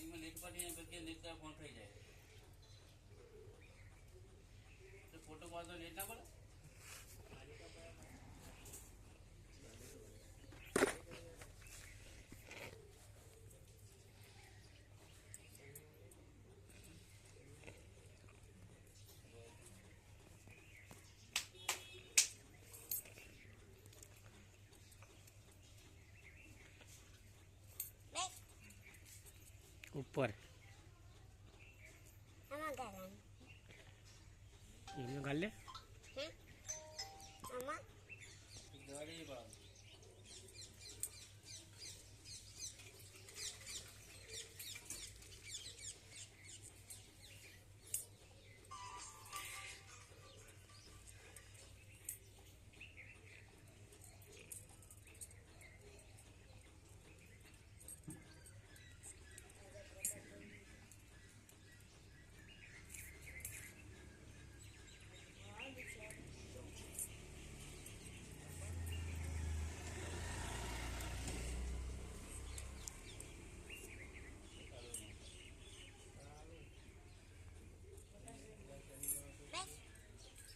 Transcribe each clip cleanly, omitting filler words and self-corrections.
में नेट पर नहीं करके नेट का फोन खाई जाए तो फोटो पास तो नेट ना बोले ऊपर ini galle गाड़ी बाल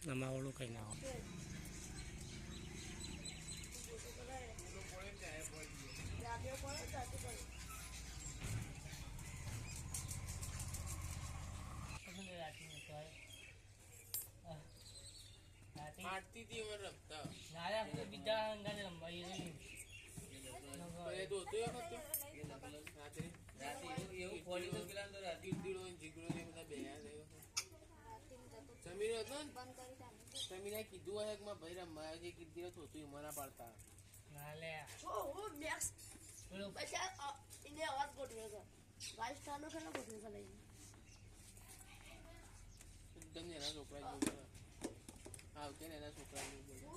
nama ulu kay na ako आरती थी उमर रखता नाले आपको बिजा अंगाने लंबाई नहीं पहले तो होते हो तो रात्रि राती ये खोली तो गिलान तो राती दिड़ो जिगरो ने બધા બેયા છે સમીર હતો ને સમીરે કીધું હે કે માં ભાઈ રમવા જે કીધું તો તું મના પાડતા नाले ઓ નેક્સ્ટ પછી ઇને અવાજ ગોઠવ્યો છે ગાઈસ ચાલુ કેનો ગોઠવ્યો છે લઈ એકદમ એના છોકરા જેવું હા કે એના છોકરા જેવું બોલે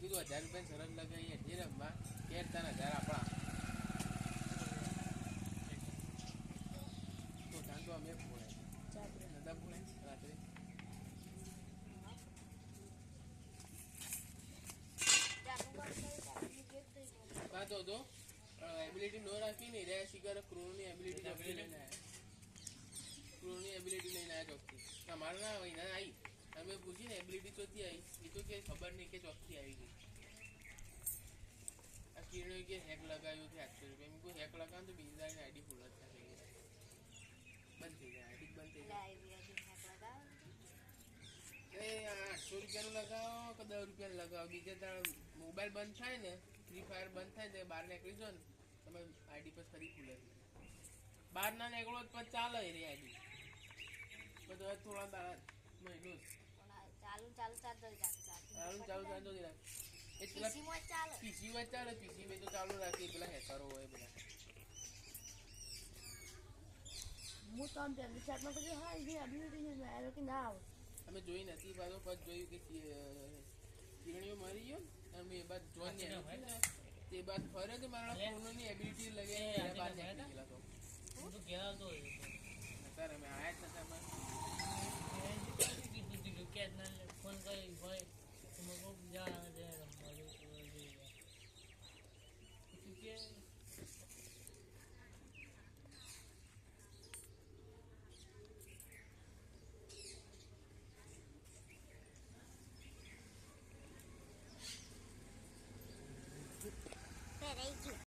કીધું 1000 રૂપિયા સરસ લગાવીએ જે રમવા 13,000 આપણા તો tanto અમે પોણે નતા પોણે રાત્રે કાતો તો એબિલિટી નો રાખી ને રે શિકાર ક્રોની એબિલિટી લઈને ક્રોની એબિલિટી લઈને આયા ચોકથી તમારે ના હોય ના આવી અમે પૂછી ને એબિલિટી ચોથી આવી એ તો કે ખબર નહીં કે ચોકથી આવી ગઈ આ કિરણો કે હેક લગાવ્યો કે 800 રૂપિયા મેં કોઈ હેક લગાવ તો બીજા ની આઈડી ફૂલ જ થઈ ગઈ બંધ થઈ જાય આઈડી બંધ થઈ જાય એ 800 રૂપિયાનું લગાવો કે 10 રૂપિયાનું લગાવો બીજે તાર મોબાઈલ બંધ થાય ને ફ્રી ફાયર બંધ થાય ને બહાર નીકળી જાવ ને તમે આઈડી પર ફરી ખુલે બહાર ના નીકળો તો ચાલે રે આઈડી બધો થોડા દાડા મહિનો ચાલુ ચાલતો જ રાખ એ પેલા પીસી માં ચાલે પીસી માં તો ચાલુ રાખી પેલા હેકરો હોય બધા હું તો આમ પેલી ચાટમાં પછી હા એ એબિલિટી છે મેં કે ના આવે અમે જોઈ નથી પાછો પછી જોયું કે કિરણીઓ મરી ગયો અમે એ બાદ જોઈને તે બાદ ફરે તો મારા ફોનની એબિલિટી લગે બહાર નીકળી ગયેલા તો હું તો કેલા તો સર અમે આયા જ નતા કીધું કે ફોન કરી ભાઈ તમે કોક જા દે રમવા કે પહેરાઈ ગયું